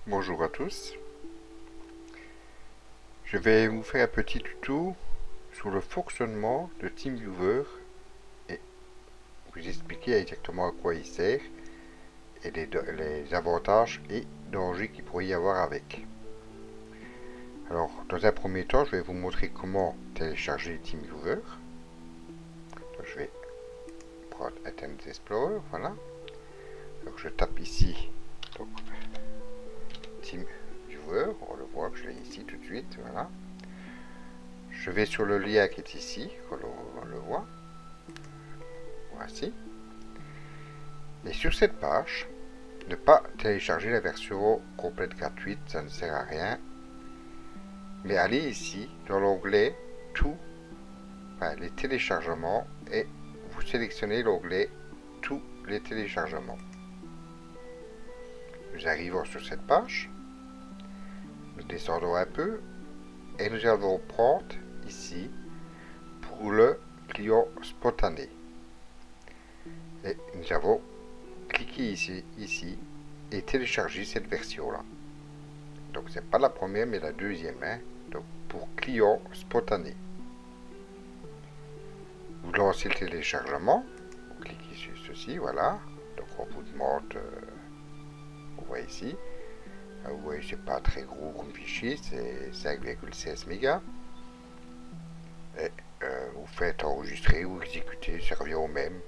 Bonjour à tous, je vais vous faire un petit tuto sur le fonctionnement de TeamViewer et vous expliquer exactement à quoi il sert et les avantages et dangers qu'il pourrait y avoir avec. Alors, dans un premier temps, je vais vous montrer comment télécharger TeamViewer. Donc, je vais prendre Internet Explorer, voilà. Donc, je tape ici donc, TeamViewer, on le voit que je l'ai ici tout de suite, voilà. Je vais sur le lien qui est ici, on le voit. Voici. Et sur cette page, ne pas télécharger la version complète gratuite, ça ne sert à rien. Mais allez ici, dans l'onglet Tout, enfin, les téléchargements, et vous sélectionnez l'onglet Tous les téléchargements. Nous arrivons sur cette page. Nous descendons un peu et nous allons prendre ici pour le client spontané. Et nous avons cliqué ici et télécharger cette version là. Donc c'est pas la première mais la deuxième. Donc pour client spontané. Vous lancez le téléchargement. Vous cliquez sur ceci, voilà. Donc on vous demande, vous voyez ici. Vous voyez c'est pas très gros comme fichier, c'est 5,16 mégas. Et vous faites enregistrer ou exécuter, ça revient au même.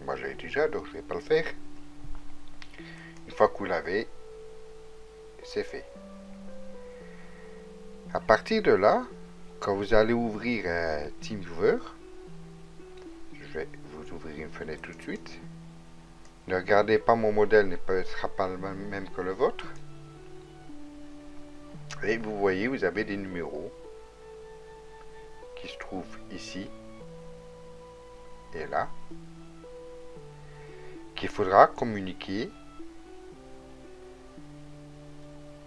Moi je l'ai déjà donc je vais pas le faire. Une fois que vous l'avez, c'est fait. À partir de là, quand vous allez ouvrir TeamViewer, je vais vous ouvrir une fenêtre tout de suite. Ne regardez pas, mon modèle ne sera pas le même que le vôtre. Et vous voyez, vous avez des numéros qui se trouvent ici et là, qu'il faudra communiquer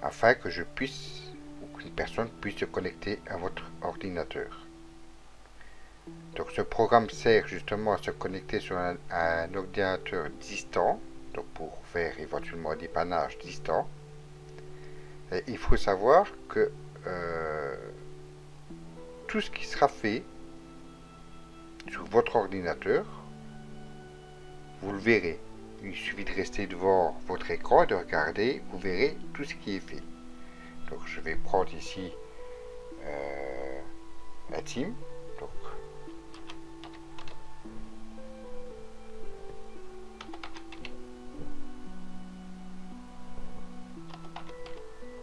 afin que je puisse ou qu'une personne puisse se connecter à votre ordinateur. Donc ce programme sert justement à se connecter sur un ordinateur distant, donc pour faire éventuellement un dépannage distant. Et il faut savoir que tout ce qui sera fait sur votre ordinateur, vous le verrez. Il suffit de rester devant votre écran et de regarder, vous verrez tout ce qui est fait. Donc je vais prendre ici un team. Donc,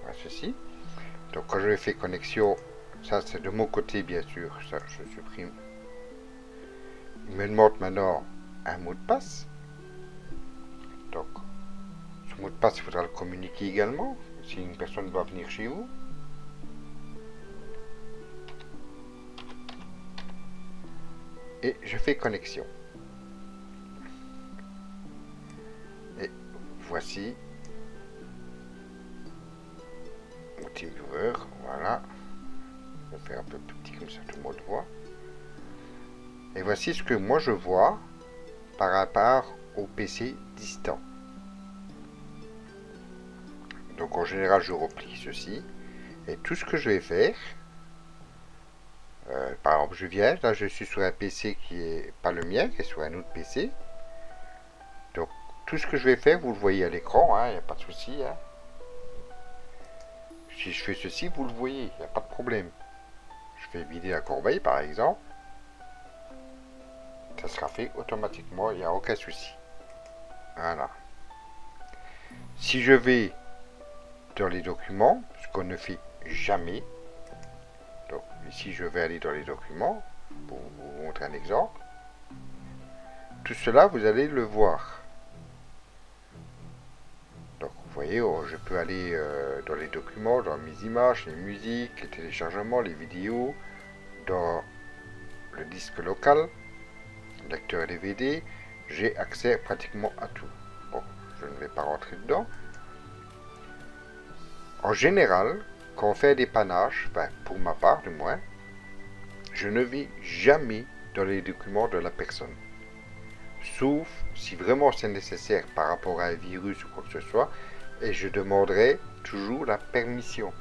voilà ceci. Donc quand je fais connexion, ça c'est de mon côté bien sûr, ça je supprime. Il me demande maintenant un mot de passe. Donc ce mot de passe il faudra le communiquer également si une personne doit venir chez vous. Et je fais connexion. Et voici mon TeamViewer, voilà. Je vais faire un peu plus petit comme ça tout le monde voit. Et voici ce que moi je vois par rapport au PC distant. Donc en général je replie ceci. Et tout ce que je vais faire, par exemple je viens, là je suis sur un PC qui est pas le mien, qui est sur un autre PC. Donc tout ce que je vais faire, vous le voyez à l'écran, il n'y a pas de souci. Si je fais ceci, vous le voyez, il n'y a pas de problème. Je fais vider la corbeille par exemple. Ça sera fait automatiquement, il n'y a aucun souci. Voilà. Si je vais dans les documents, ce qu'on ne fait jamais. Donc ici je vais aller dans les documents pour vous montrer un exemple. Tout cela vous allez le voir. Donc vous voyez, je peux aller dans les documents, dans mes images, les musiques, les téléchargements, les vidéos, dans le disque local, lecteur DVD, j'ai accès pratiquement à tout. Bon, je ne vais pas rentrer dedans. En général, quand on fait des panaches, enfin, pour ma part du moins, je ne vais jamais dans les documents de la personne. Sauf si vraiment c'est nécessaire par rapport à un virus ou quoi que ce soit, et je demanderai toujours la permission.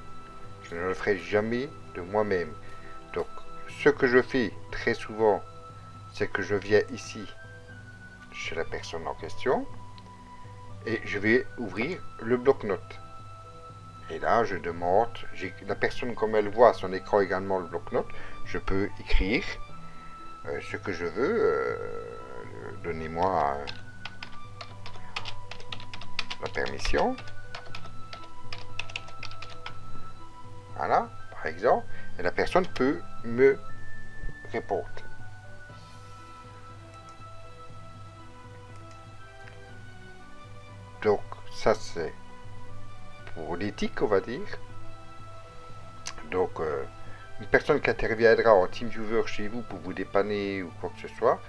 Je ne le ferai jamais de moi-même. Donc, ce que je fais très souvent, c'est que je viens ici, chez la personne en question, et je vais ouvrir le bloc-notes. Et là, je demande, la personne, comme elle voit à son écran également le bloc-notes, je peux écrire ce que je veux. Donnez-moi la permission. Voilà, par exemple. Et la personne peut me répondre. Donc, ça c'est pour l'éthique, on va dire. Donc, une personne qui interviendra en TeamViewer chez vous pour vous dépanner ou quoi que ce soit,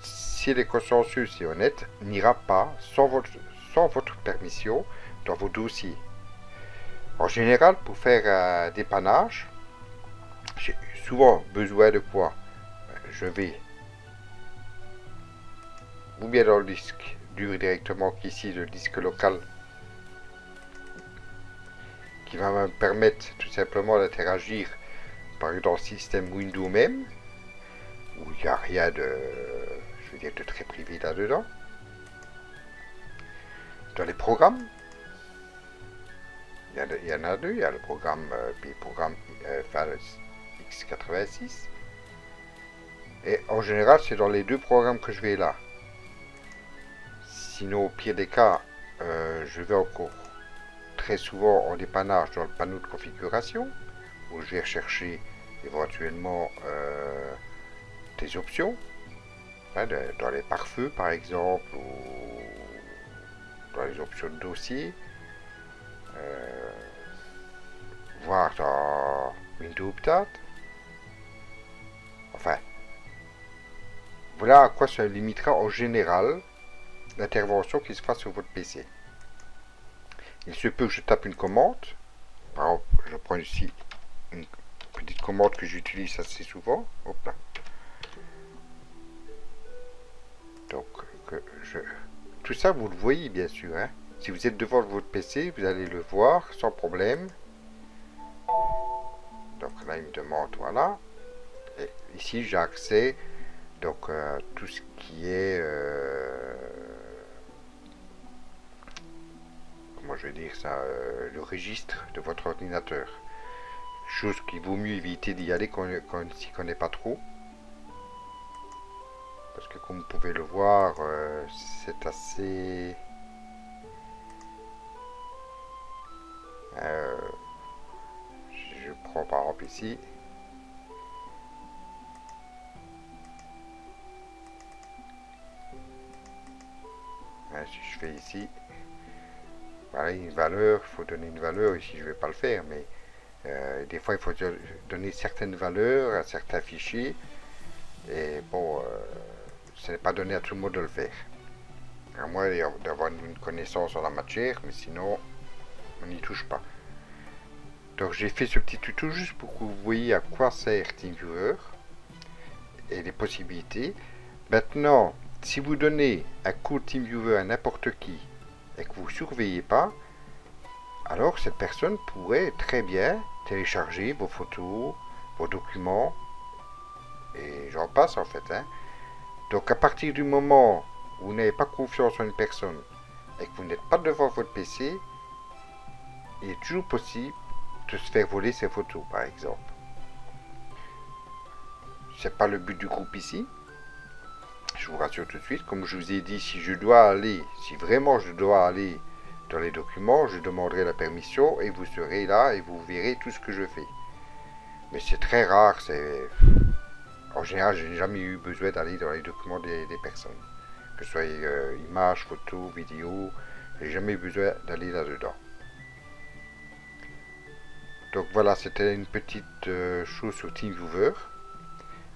si elle est consciencieuse et honnête, n'ira pas sans votre permission dans vos dossiers. En général, pour faire un dépannage, j'ai souvent besoin de quoi? Je vais ou bien dans le disque dur directement, qu'ici le disque local, qui va me permettre tout simplement d'interagir par exemple dans le système Windows même, où il n'y a rien de, je veux dire, de très privé là-dedans. Dans les programmes, il y en a deux, il y a le programme, X86, et en général c'est dans les deux programmes que je vais là. Sinon, au pire des cas, je vais encore très souvent en dépannage dans le panneau de configuration, où je vais rechercher éventuellement des options, hein, dans les pare-feux par exemple, ou dans les options de dossier, voire dans Windows Update. Enfin, voilà à quoi se limitera en général l'intervention qui se fera sur votre PC. Il se peut que je tape une commande. Par exemple, je prends ici une petite commande que j'utilise assez souvent. Hop là. Donc, tout ça, vous le voyez bien sûr. Hein. Si vous êtes devant votre PC, vous allez le voir sans problème. Donc là, il me demande, voilà. Et ici, j'ai accès donc à tout ce qui est... comment je vais dire ça, le registre de votre ordinateur. Chose qu'il vaut mieux éviter d'y aller quand on ne s'y connaît pas trop. Parce que comme vous pouvez le voir, c'est assez... je prends par exemple ici. Si je fais ici, voilà une valeur, il faut donner une valeur, ici je ne vais pas le faire, mais des fois il faut donner certaines valeurs à certains fichiers, et bon, ce n'est pas donné à tout le monde de le faire, à moins d'avoir une connaissance en la matière, mais sinon on n'y touche pas. Donc j'ai fait ce petit tuto juste pour que vous voyez à quoi sert TeamViewer et les possibilités. Maintenant, si vous donnez un code TeamViewer à n'importe qui et que vous ne surveillez pas, alors cette personne pourrait très bien télécharger vos photos, vos documents, et j'en passe en fait. Hein. Donc à partir du moment où vous n'avez pas confiance en une personne et que vous n'êtes pas devant votre PC, il est toujours possible de se faire voler ses photos par exemple. C'est pas le but du groupe ici. Je vous rassure tout de suite, comme je vous ai dit, si vraiment je dois aller dans les documents, je demanderai la permission et vous serez là et vous verrez tout ce que je fais. Mais c'est très rare, en général, je n'ai jamais eu besoin d'aller dans les documents des personnes. Que ce soit images, photos, vidéos, j'ai jamais eu besoin d'aller là-dedans. Donc voilà, c'était une petite chose sur TeamViewer.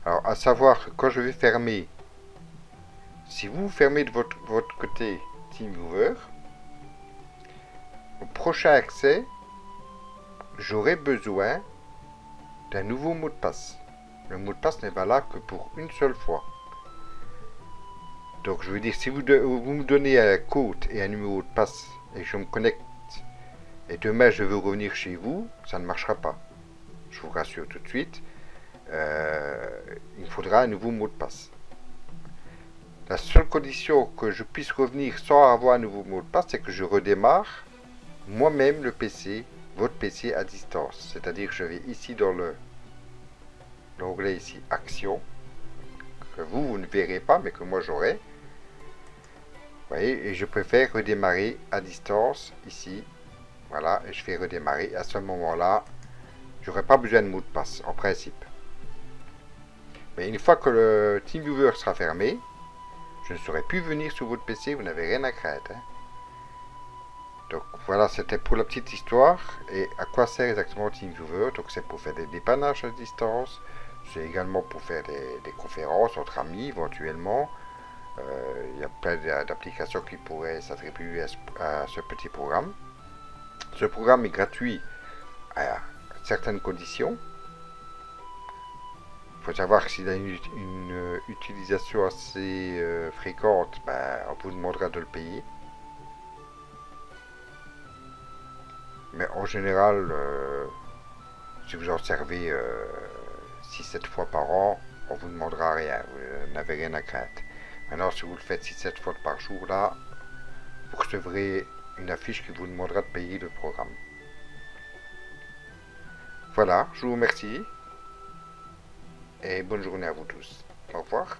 Alors, à savoir que quand je vais fermer, si vous fermez de votre côté TeamViewer, au prochain accès, j'aurai besoin d'un nouveau mot de passe. Le mot de passe n'est valable que pour une seule fois. Donc je veux dire, si vous me donnez un code et un numéro de passe et je me connecte et demain je veux revenir chez vous, ça ne marchera pas. Je vous rassure tout de suite, il me faudra un nouveau mot de passe. La seule condition que je puisse revenir sans avoir un nouveau mot de passe, c'est que je redémarre moi-même le PC, votre PC à distance. C'est-à-dire que je vais ici dans l'onglet ici Action, que vous ne verrez pas, mais que moi j'aurai. Vous voyez, et je préfère redémarrer à distance ici. Voilà, et je fais redémarrer. À ce moment-là, j'aurai pas besoin de mot de passe, en principe. Mais une fois que le TeamViewer sera fermé, je ne saurais plus venir sur votre PC, vous n'avez rien à craindre. Hein. Donc voilà, c'était pour la petite histoire. Et à quoi sert exactement TeamViewer? Donc c'est pour faire des dépannages à distance. C'est également pour faire des conférences entre amis éventuellement. Il y a plein d'applications qui pourraient s'attribuer à ce petit programme. Ce programme est gratuit à certaines conditions. Il faut savoir que s'il a une utilisation assez fréquente, on vous demandera de le payer. Mais en général, si vous en servez 6-7 fois par an, on vous demandera rien, vous n'avez rien à craindre. Maintenant, si vous le faites 6-7 fois par jour, là, vous recevrez une affiche qui vous demandera de payer le programme. Voilà, je vous remercie et bonne journée à vous tous. Au revoir.